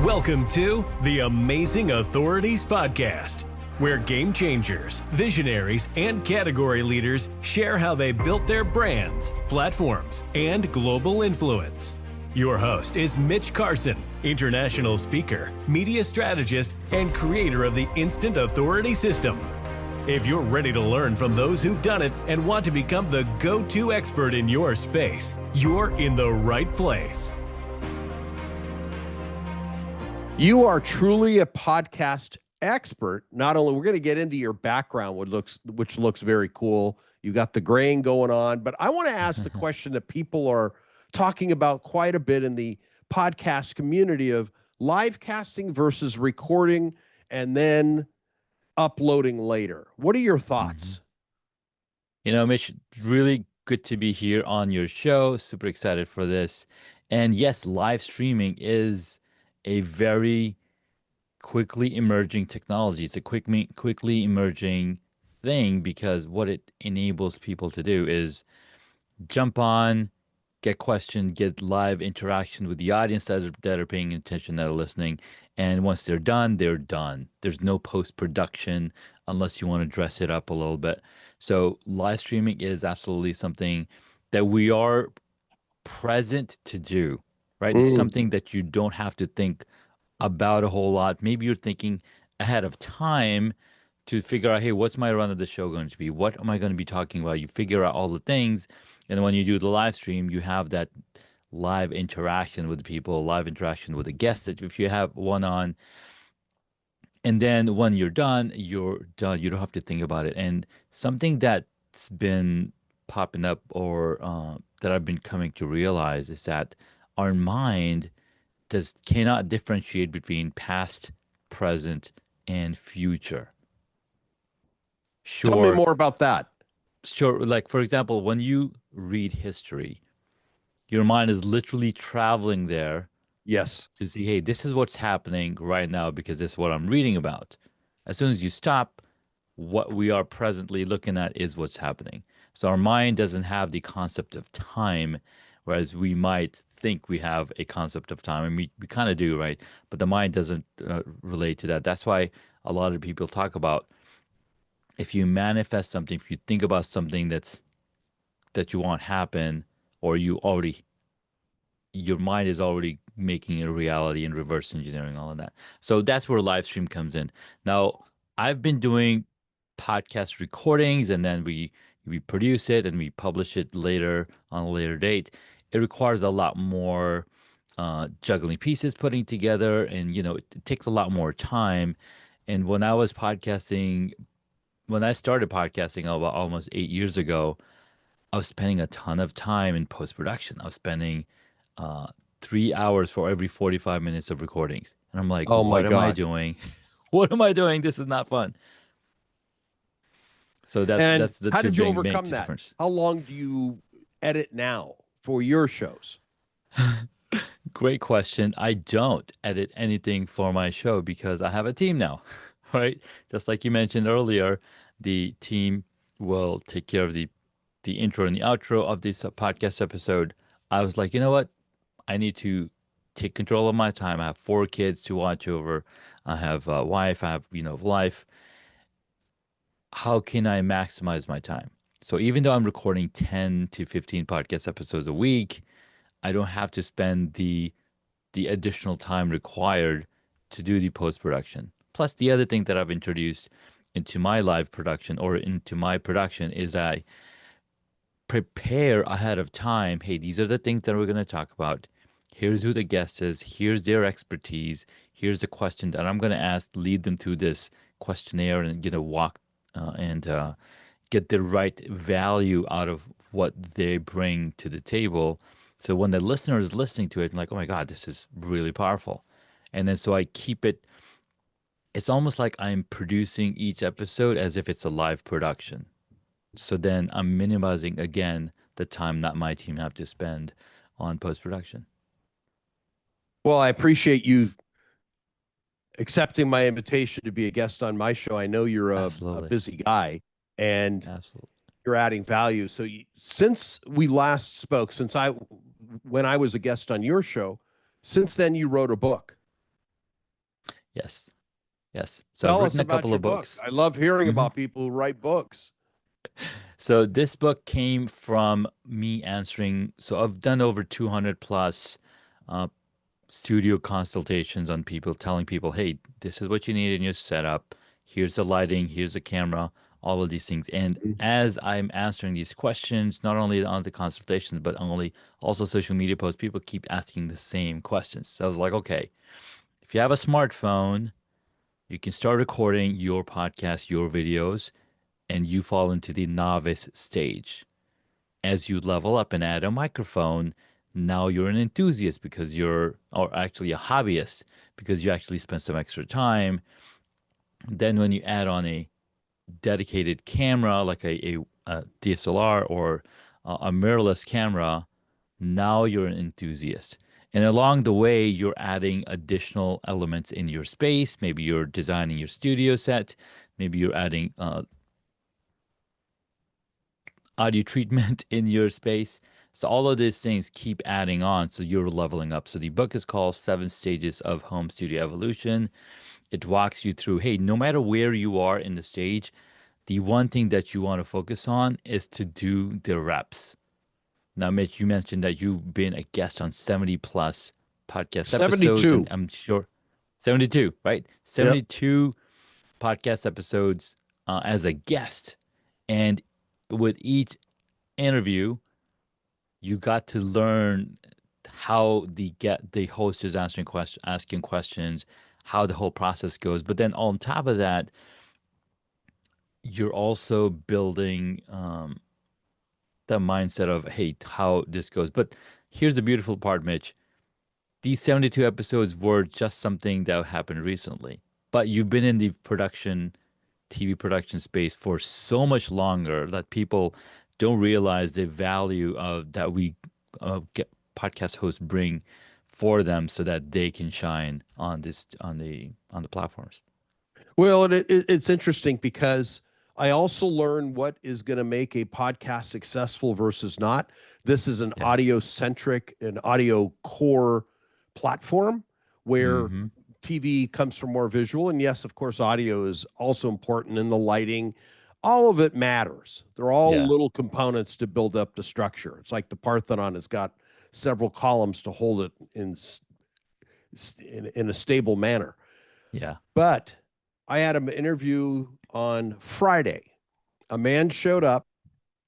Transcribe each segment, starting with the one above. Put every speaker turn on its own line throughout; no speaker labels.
Welcome to the Amazing Authorities Podcast, where game changers, visionaries, and category leaders share how they built their brands, platforms, and global influence. Your host is Mitch Carson, international speaker, media strategist, and creator of the Instant Authority System. If you're ready to learn from those who've done it and want to become the go-to expert in your space, you're in the right place.
You are truly a podcast expert. Not only, we're going to get into your background, which looks very cool. You got the graying going on, but I want to ask the question that people are talking about quite a bit in the podcast community of live casting versus recording and then uploading later. What are your thoughts?
You know, Mitch, really good to be here on your show. Super excited for this. And yes, live streaming is a very quickly emerging technology. It's a quickly emerging thing because what it enables people to do is jump on, get questioned, get live interaction with the audience that are paying attention, that are listening. And once they're done, they're done. There's no post-production unless you want to dress it up a little bit. So live streaming is absolutely something that we are present to do, right? It's something that you don't have to think about a whole lot. Maybe you're thinking ahead of time to figure out, hey, what's my run of the show going to be? What am I going to be talking about? You figure out all the things. And when you do the live stream, you have that live interaction with people, live interaction with the guest that if you have one on. And then when you're done, you're done. You don't have to think about it. And something that's been popping up or that I've been coming to realize is that our mind cannot differentiate between past, present, and future. Sure.
Tell me more about that.
Sure. Like, for example, when you read history, your mind is literally traveling there.
Yes.
To see, hey, this is what's happening right now because this is what I'm reading about. As soon as you stop, what we are presently looking at is what's happening. So our mind doesn't have the concept of time, whereas we might think we have a concept of time, and we kind of do, right? But the mind doesn't relate to that. That's why a lot of people talk about if you manifest something, if you think about something that you want happen, or your mind is already making it a reality and reverse engineering all of that. So that's where live stream comes in. Now, I've been doing podcast recordings, and then we produce it and we publish it later on a later date. It requires a lot more juggling pieces, putting together, and it takes a lot more time. And when I started podcasting about almost 8 years ago, I was spending a ton of time in post-production. I was spending 3 hours for every 45 minutes of recordings. And I'm like,
oh my
what
God.
am I doing? What am I doing? This is not fun. So that's the
how did you overcome
make the
that?
Difference.
How long do you edit now for your shows?
Great question. I don't edit anything for my show because I have a team now, right? Just like you mentioned earlier, the team will take care of the intro and the outro of this podcast episode. I was like, you know what? I need to take control of my time. I have 4 kids to watch over. I have a wife. I have, life. How can I maximize my time? So even though I'm recording 10 to 15 podcast episodes a week, I don't have to spend the additional time required to do the post-production. Plus, the other thing that I've introduced into my live production or into my production is I prepare ahead of time. Hey, these are the things that we're going to talk about. Here's who the guest is. Here's their expertise. Here's the question that I'm going to ask. Lead them through this questionnaire and walk and get the right value out of what they bring to the table. So when the listener is listening to it, I'm like, oh my God, this is really powerful. And then so I keep it. It's almost like I'm producing each episode as if it's a live production. So then I'm minimizing, again, the time that my team have to spend on post-production.
Well, I appreciate you accepting my invitation to be a guest on my show. I know you're a busy guy, and you're adding value. So since we last spoke, when I was a guest on your show, since then you wrote a book.
Yes. Yes. So I've
Tell us
written a
about
couple
your
of
book.
books.
I love hearing
Hmm.
about people who write books.
So this book came from me answering. So I've done over 200 plus uh, studio consultations on people, telling people, hey, this is what you need in your setup. Here's the lighting, here's the camera, all of these things. And
Mhm.
as I'm answering these questions, not only on the consultations, but only also social media posts, people keep asking the same questions. So I was like, okay, if you have a smartphone, you can start recording your podcast, your videos, and you fall into the novice stage. As you level up and add a microphone, now you're an enthusiast because or actually a hobbyist because you actually spend some extra time. Then when you add on a dedicated camera like a DSLR or a mirrorless camera, now you're an enthusiast. And along the way, you're adding additional elements in your space. Maybe you're designing your studio set. Maybe you're adding audio treatment in your space. So all of these things keep adding on. So you're leveling up. So the book is called Seven Stages of Home Studio Evolution. It walks you through, hey, no matter where you are in the stage, the one thing that you want to focus on is to do the reps. Now, Mitch, you mentioned that you've been a guest on 70 plus podcast episodes, and
72.
I'm sure 72, right?
Yep.
72 podcast episodes as a guest. And with each interview, you got to learn how the host is asking questions, how the whole process goes. But then on top of that, you're also building the mindset of hey, how this goes. But here's the beautiful part, Mitch. These 72 episodes were just something that happened recently. But you've been in the TV production space for so much longer that people don't realize the value of that we get podcast hosts bring for them so that they can shine on the platforms.
Well, it's interesting because I also learned what is going to make a podcast successful versus not. This is an
Yeah.
audio centric, an audio core platform where
Mm-hmm.
TV comes from more visual. And yes, of course, audio is also important in the lighting. All of it matters. They're all
Yeah.
little components to build up the structure. It's like the Parthenon has got several columns to hold it in a stable manner.
Yeah.
But I had an interview on Friday. A man showed up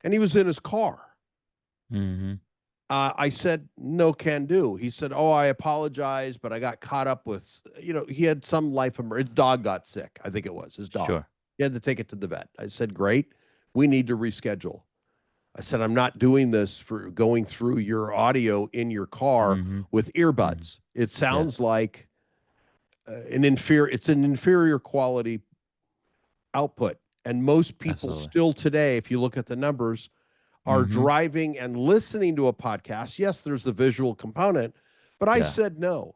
and he was in his car.
Mm-hmm.
I said, no can do. He said, oh, I apologize, but I got caught up with, he had some life emergency. His dog got sick. I think it was his dog.
Sure.
He had to take it to the vet. I said, great. We need to reschedule. I said, I'm not doing this for going through your audio in your car
Mm-hmm.
with
Mm-hmm.
earbuds. It
Yeah.
sounds like it's an inferior quality output. And most people
Absolutely.
still today, if you look at the numbers, are
Mm-hmm.
driving and listening to a podcast. Yes, there's the visual component, but I
Yeah.
said no.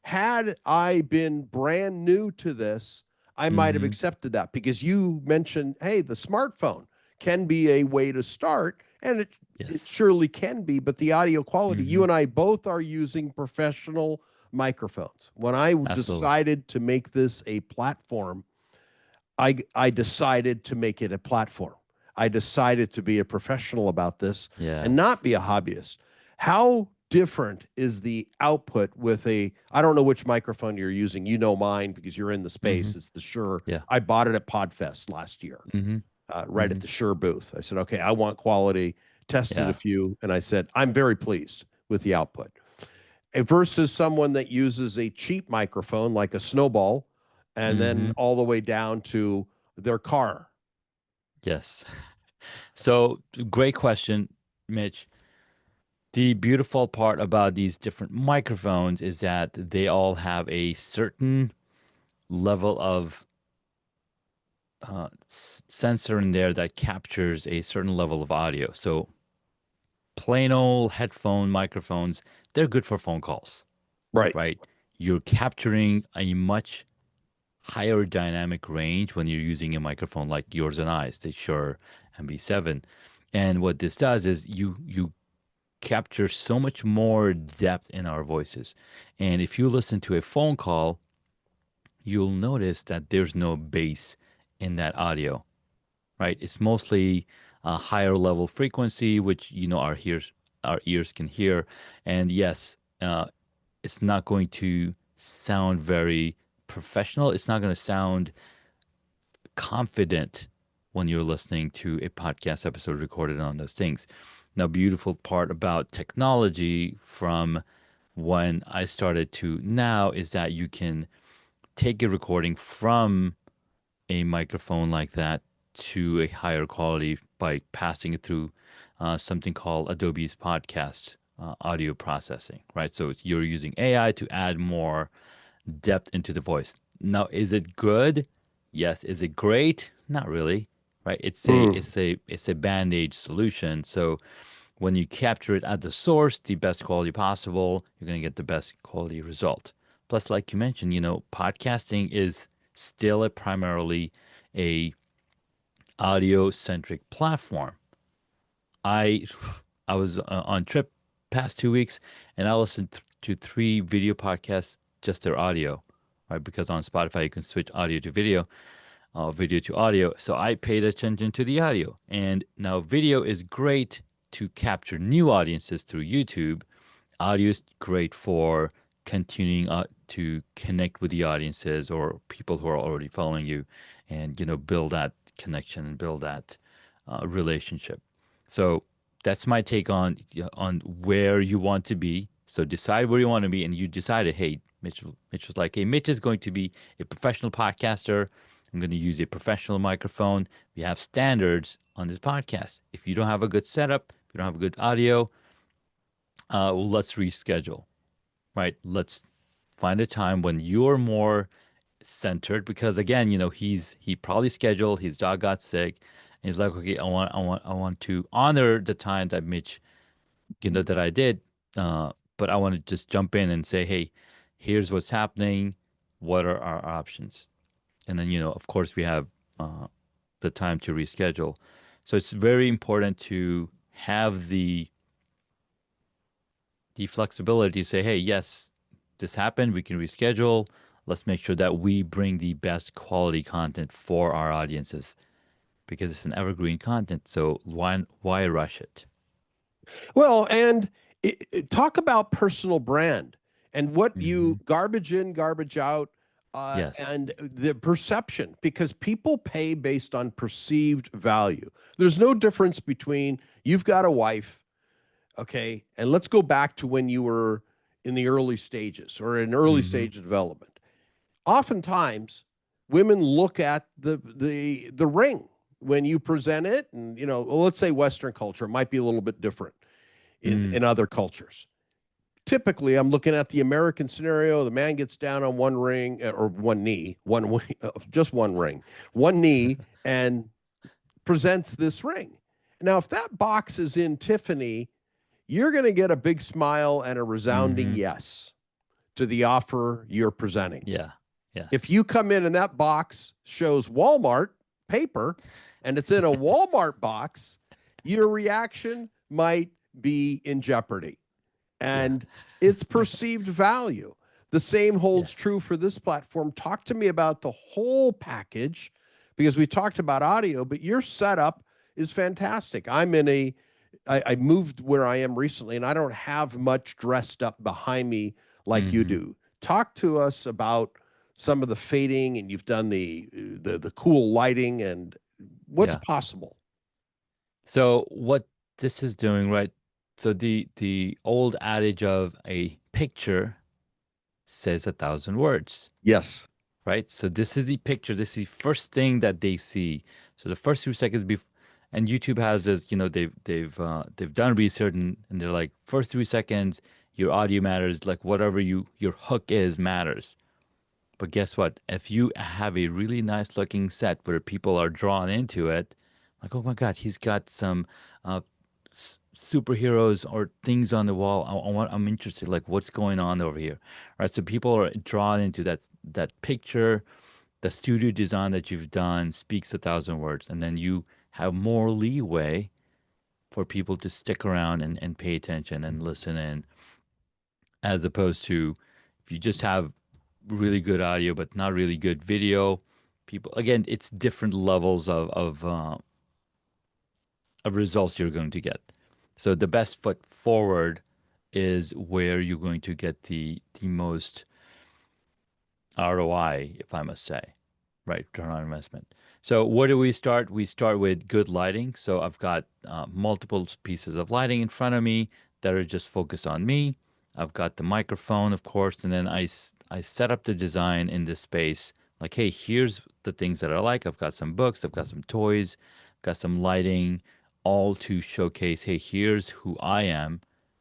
Had I been brand new to this, I might have
Mm-hmm.
accepted that because you mentioned, hey, the smartphone can be a way to start, and it
Yes.
surely can be, but the audio quality,
Mm-hmm.
you and I both are using professional microphones. When I
Absolutely.
decided to make this a platform, I decided to make it a platform. I decided to be a professional about this and not
Yes.
be a hobbyist. How different is the output with I don't know which microphone you're using. You know mine because you're in the
Mm-hmm.
space. It's the Shure.
Yeah.
I bought it at Podfest last year,
Mm-hmm.
right
Mm-hmm.
at the Shure booth. I said, okay, I want quality, tested a
Yeah.
few, and I said, I'm very pleased with the output. Versus someone that uses a cheap microphone like a Snowball and then
Mm-hmm.
all the way down to their car.
Yes. So great question, Mitch. The beautiful part about these different microphones is that they all have a certain level of sensor in there that captures a certain level of audio. So plain old headphone microphones, they're good for phone calls,
Right.
right? You're capturing a much higher dynamic range when you're using a microphone like yours and I's, the Shure MB7. And what this does is you capture so much more depth in our voices. And if you listen to a phone call, you'll notice that there's no bass in that audio, right? It's mostly a higher level frequency, which our ears can hear, and yes, it's not going to sound very professional. It's not going to sound confident when you're listening to a podcast episode recorded on those things. Now, beautiful part about technology from when I started to now is that you can take a recording from a microphone like that to a higher quality by passing it through something called Adobe's podcast audio processing, right? So you're using AI to add more depth into the voice. Now, is it good? Yes. Is it great? Not really, right?
Mm.
It's a band-aid solution. So when you capture it at the source, the best quality possible, you're going to get the best quality result. Plus, like you mentioned, podcasting is still primarily a audio-centric platform. I I was on trip past 2 weeks, and I listened to three video podcasts, just their audio, right? Because on Spotify you can switch audio to video, video to audio. So I paid attention to the audio, and now video is great to capture new audiences through YouTube. Audio is great for continuing to connect with the audiences or people who are already following you, and build that connection and build that relationship. So that's my take on where you want to be. So decide where you want to be, and you decided, hey, Mitch was like, hey, Mitch is going to be a professional podcaster. I'm going to use a professional microphone. We have standards on this podcast. If you don't have a good setup, if you don't have a good audio, well, let's reschedule, right? Let's find a time when you're more centered, because again, he probably scheduled, his dog got sick, and he's like, okay, I want to honor the time that Mitch, that I did, but I want to just jump in and say, hey, here's what's happening. What are our options? And then, of course, we have the time to reschedule. So it's very important to have the flexibility to say, hey, yes, this happened. We can reschedule. Let's make sure that we bring the best quality content for our audiences, because it's an evergreen content. So why rush it?
Well, and talk about personal brand and what
Hmm.
you garbage in, garbage out,
Yes.
and the perception, because people pay based on perceived value. There's no difference between you've got a wife, okay, and let's go back to when you were in the early stages or in early
Hmm.
stage of development. Oftentimes, women look at the ring when you present it, and well, let's say Western culture might be a little bit different
Mm.
in other cultures. Typically, I'm looking at the American scenario. The man gets down on one ring or one knee, just one ring, one knee, and presents this ring. Now, if that box is in Tiffany, you're going to get a big smile and a resounding
Hmm.
yes to the offer you're presenting.
Yeah.
If
Yes.
you come in and that box shows Walmart paper and it's in a Walmart box, your reaction might be in jeopardy.
Yeah.
And it's perceived value. The same holds
Yes.
true for this platform. Talk to me about the whole package, because we talked about audio, but your setup is fantastic. I moved where I am recently, and I don't have much dressed up behind me like you
Hmm.
do. Talk to us about some of the fading, and you've done the cool lighting and what's
Yeah.
possible.
So what this is doing, right? So the old adage of a picture says 1,000 words,
Yes.
right? So this is the picture. This is the first thing that they see. So the first 2 seconds before, and YouTube has this. They've done research, and they're like, first 3 seconds, your audio matters. Like whatever your hook is matters. But guess what? If you have a really nice looking set where people are drawn into it, like, oh my God, he's got some uh, superheroes or things on the wall. I'm interested. Like, what's going on over here? Right. So people are drawn into that picture. The studio design that you've done speaks 1,000 words, and then you have more leeway for people to stick around and pay attention and listen in, as opposed to if you just have really good audio, but not really good video. People, again, it's different levels of results you're going to get. So the best foot forward is where you're going to get the most ROI, if I must say, right? Return on investment. So where do we start? We start with good lighting. So I've got multiple pieces of lighting in front of me that are just focused on me. I've got the microphone, of course, and then I set up the design in this space. Like, hey, here's the things that I like. I've got some books, I've got some toys, got some lighting, all to showcase, hey, here's who I am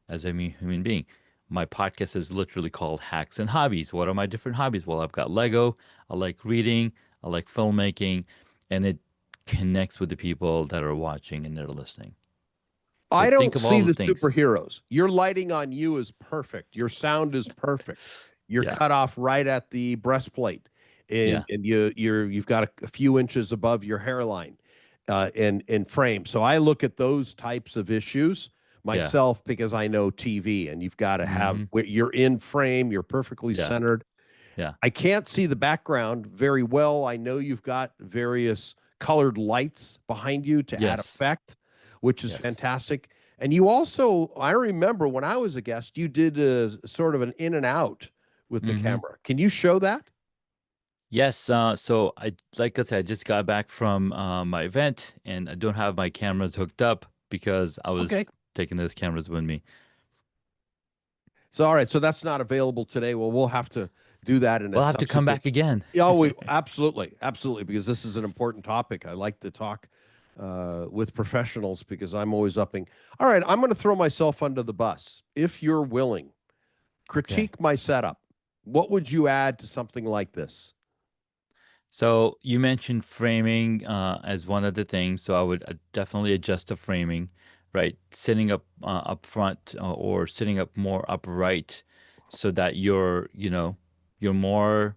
as a human being. My podcast is literally called Hacks and Hobbies. What are my different hobbies? Well, I've got Lego, I like reading, I like filmmaking, and it connects with the people that are watching and they're listening. So
I
think
don't
of all
see
the
the
things.
superheroes. Your lighting on you is perfect. Your sound is perfect. You're
Yeah,
cut off right at the breastplate,
yeah,
and you've got a few inches above your hairline, in frame. So I look at those types of issues
yeah.
myself because I know TV, and you've got to have
Mm-hmm.
you're in frame. You're perfectly
Yeah,
centered.
yeah.
I can't see the background very well. I know you've got various colored lights behind you to add
Yes,
effect, which is
yes.
fantastic. And you also, I remember when I was a guest, you did a sort of an in and out with the
Mm-hmm.
camera. Can you show that?
Yes, so like I said, I just got back from my event and I don't have my cameras hooked up because I was
Okay.
taking those cameras with me.
So, all right. So that's not available today. Well, we'll have to do that in a
We'll have to come
subsequent.
back again.
Yeah, we absolutely, absolutely, because this is an important topic. I like to talk with professionals because I'm always upping. All right, I'm going to throw myself under the bus. If you're willing,
Okay.
critique my setup. What would you add to something like this?
So you mentioned framing as one of the things. So I would definitely adjust the framing, right? Sitting up front or sitting up more upright so that you're more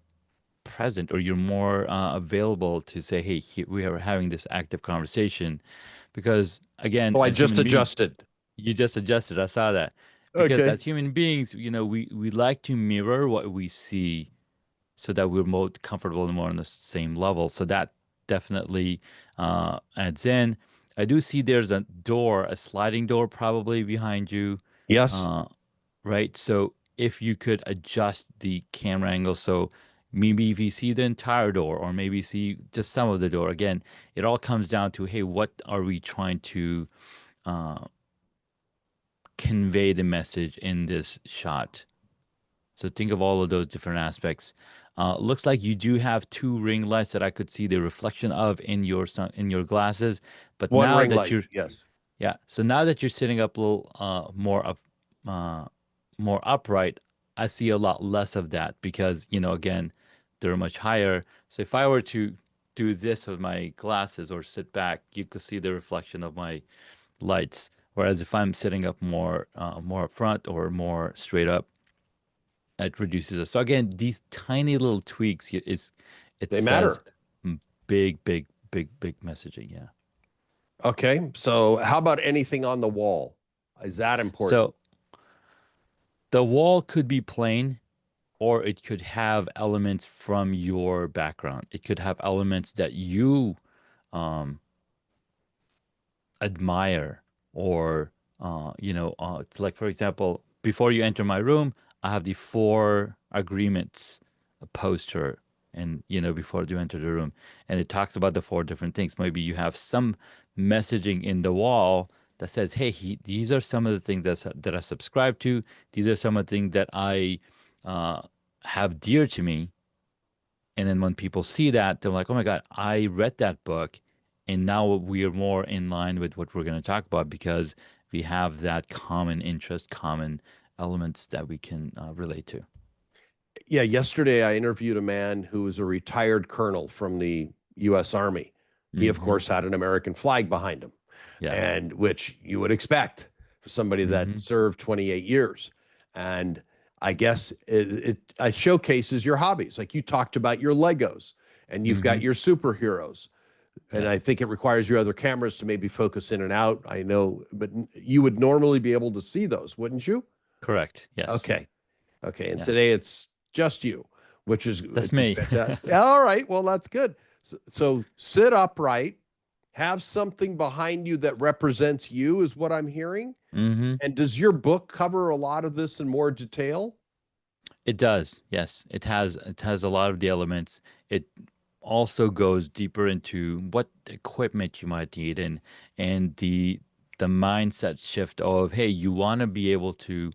present or you're more available to say, hey, we are having this active conversation. Because again,
Oh, I
as
just
human beings,
adjusted.
you just adjusted. I saw that. Because
Okay.
as human beings, we like to mirror what we see so that we're more comfortable and more on the same level. So that definitely adds in. I do see there's a door, a sliding door probably behind you,
Yes.
uh, right? So if you could adjust the camera angle, so maybe if you see the entire door or maybe see just some of the door, again, it all comes down to, hey, what are we trying to uh, convey the message in this shot? So think of all of those different aspects. Looks like you do have two ring lights that I could see the reflection of in your in your glasses. But
One
now
ring
that
light.
you're
Yes.
yeah, so now that you're sitting up a little uh, more upright, I see a lot less of that because again they're much higher. So if I were to do this with my glasses or sit back, you could see the reflection of my lights. Whereas if I'm sitting up more up front or more straight up, it reduces it. So again, these tiny little tweaks, it
They
says
matter.
big, big, big, big messaging. Yeah.
Okay. So, how about anything on the wall? Is that important?
So the wall could be plain, or it could have elements from your background. It could have elements that you um, admire, or it's like for example, before you enter my room, I have the four agreements poster, and before you enter the room, and it talks about the four different things. Maybe you have some messaging in the wall that says, hey, these are some of the things that I subscribe to. These are some of the things that I uh, have dear to me. And then when people see that, they're like, oh my God, I read that book. And now we are more in line with what we're going to talk about because we have that common interest, common elements that we can relate to.
Yeah. Yesterday, I interviewed a man who was a retired colonel from the U.S. Army. He, of
Hmm.
course, had an American flag behind him,
Yeah.
and which you would expect for somebody that
Hmm.
served 28 years. And I guess it showcases your hobbies. Like you talked about your Legos, and you've got
Hmm.
your superheroes. And
Yeah.
I think it requires your other cameras to maybe focus in and out. I know, but you would normally be able to see those, wouldn't you?
Correct. Yes.
Okay. Okay. And
Yeah.
today it's just you
That's
which is
me.
fantastic. All right, well, that's good. So sit upright, have something behind you that represents you, is what I'm hearing.
hmm
And does your book cover a lot of this in more detail?
It does. Yes, it has a lot of the elements. It also goes deeper into what equipment you might need and the mindset shift of, hey, you want to be able to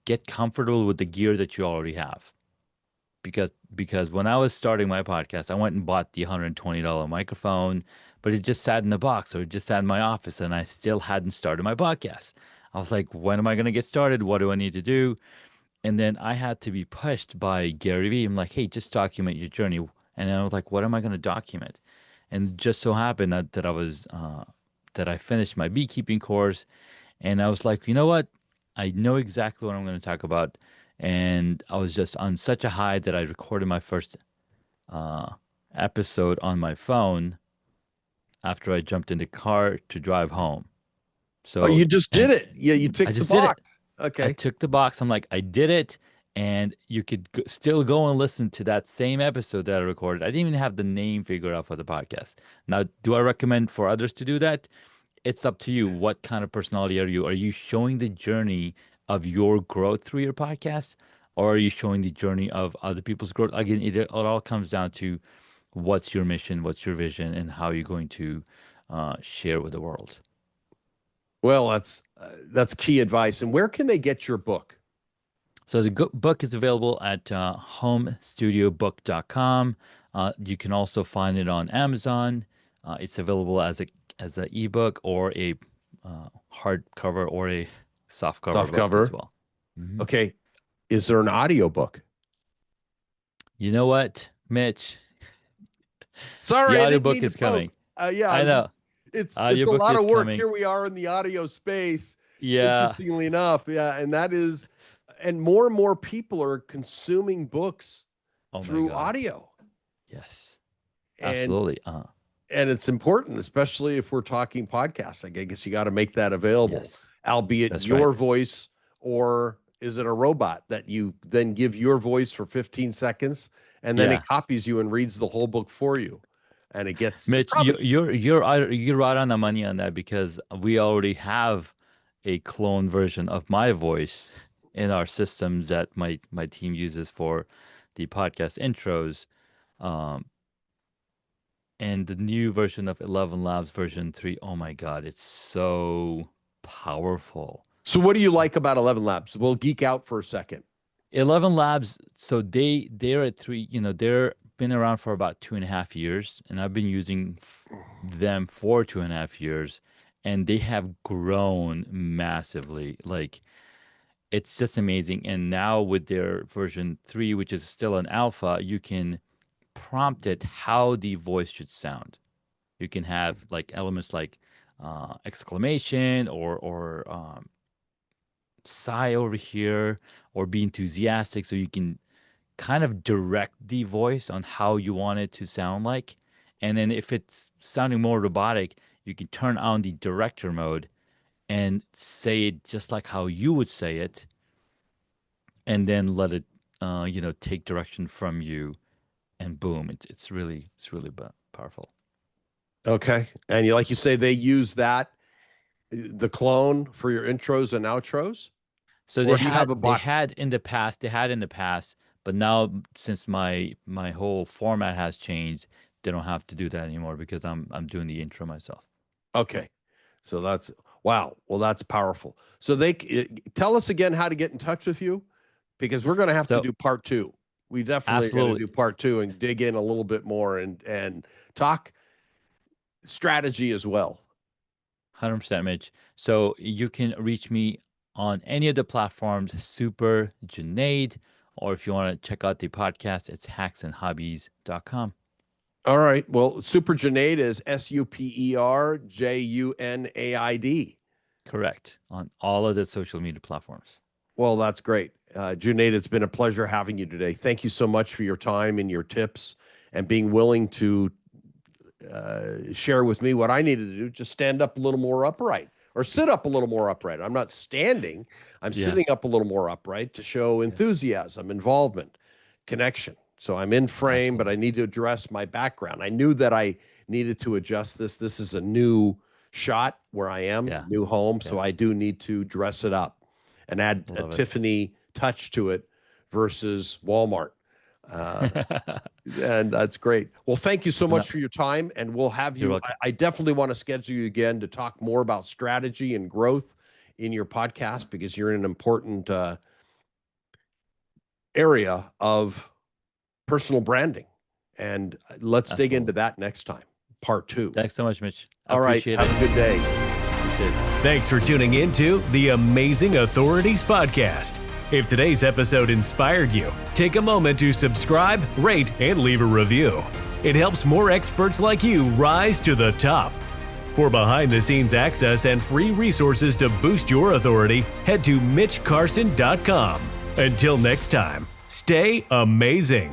get comfortable with the gear that you already have. Because when I was starting my podcast, I went and bought the $120 microphone, but it just sat in the box or it just sat in my office and I still hadn't started my podcast. I was like, when am I going to get started? What do I need to do? And then I had to be pushed by Gary Vee. I'm like, hey, just document your journey. And I was like, what am I going to document? And it just so happened that I finished my beekeeping course, and I was like, you know what? I know exactly what I'm going to talk about. And I was just on such a high that I recorded my first uh, episode on my phone after I jumped in the car to drive home.
Oh,
So,
you just did
and
it. Yeah, you
I
ticked the
just did it.
box.
I
Okay.
took the box. I'm like, I did it. And you could still go and listen to that same episode that I recorded. I didn't even have the name figured out for the podcast. Now, do I recommend for others to do that? It's up to you. What kind of personality are you? Are you showing the journey of your growth through your podcast? Or are you showing the journey of other people's growth? Again, it all comes down to what's your mission, what's your vision, and how you're going to share with the world.
Well, that's key advice. And where can they get your book?
So the book is available at homestudiobook.com. You can also find it on Amazon. It's available as an ebook or a hardcover or a softcover
Soft
book as
cover.
well. hmm
Okay. Is there an audio book?
You know what, Mitch? The
Sorry, I didn't
audiobook
mean to
is coming.
poke. Yeah,
I know.
it's a
Audiobook
lot
is
of work.
coming.
Here we are in the audio space.
Yeah.
Interestingly enough, yeah, and more people are consuming books
Oh my
through
God.
audio,
Yes.
and
Absolutely.
and it's important, especially if we're talking podcasts. I guess you got to make that available,
Yes.
albeit
That's right.
your voice, or is it a robot that you then give your voice for 15 seconds and then it
Yeah.
copies you and reads the whole book for you, and it gets
Mitch,
probably.
you're right on the money on that because we already have a clone version of my voice in our system that my team uses for the podcast intros. Um, and the new version of 11 Labs version 3, oh my God, it's so powerful.
So what do you like about 11 Labs? We'll geek out for a second.
11 Labs, so they're at three, they're been around for about 2.5 years, and I've been using them for 2.5 years, and they have grown massively. Like it's just amazing. And now with their version 3, which is still an alpha, you can prompt it how the voice should sound. You can have like elements like exclamation or sigh over here or be enthusiastic, so you can kind of direct the voice on how you want it to sound like. And then if it's sounding more robotic, you can turn on the director mode and say it just like how you would say it, and then let it, take direction from you, and boom, it's really powerful.
Okay. And like you say, they use that, the clone, for your intros and outros?
So
Or do you have a
they
box?
had in the past, but now since my whole format has changed, they don't have to do that anymore because I'm doing the intro myself.
Okay. So that's, wow. Well, that's powerful. So tell us again how to get in touch with you, because we're going to have to
So
do part two. We definitely are going to
absolutely,
do part two and dig in a little bit more and talk strategy as well.
100%, Mitch. So you can reach me on any of the platforms, Super Junaid, or if you want to check out the podcast, it's hacksandhobbies.com.
All right. Well, Super Junaid is SuperJunaid.
Correct. On all of the social media platforms.
Well, that's great. Junaid, it's been a pleasure having you today. Thank you so much for your time and your tips and being willing to share with me what I needed to do. Just stand up a little more upright or sit up a little more upright. I'm not standing. I'm sitting
Yes.
up a little more upright to show
Yes.
enthusiasm, involvement, connection. So I'm in frame,
Absolutely.
but I need to address my background. I knew that I needed to adjust this. This is a new shot where I am,
Yeah.
new home. So
Yeah.
I do need to dress it up and add a
Love it.
Tiffany touch to it versus Walmart. And that's great. Well, thank you so much for your time. And we'll have
You're
you.
welcome.
I definitely want to schedule you again to talk more about strategy and growth in your podcast, because you're in an important area of personal branding. And let's dig into that next time, part 2.
Thanks so much, Mitch.
All right.
Appreciate
Have
it.
a good day.
Appreciate it.
Thanks for tuning in to the Amazing Authorities Podcast. If today's episode inspired you, take a moment to subscribe, rate, and leave a review. It helps more experts like you rise to the top. For behind-the-scenes access and free resources to boost your authority, head to MitchCarson.com. Until next time, stay amazing.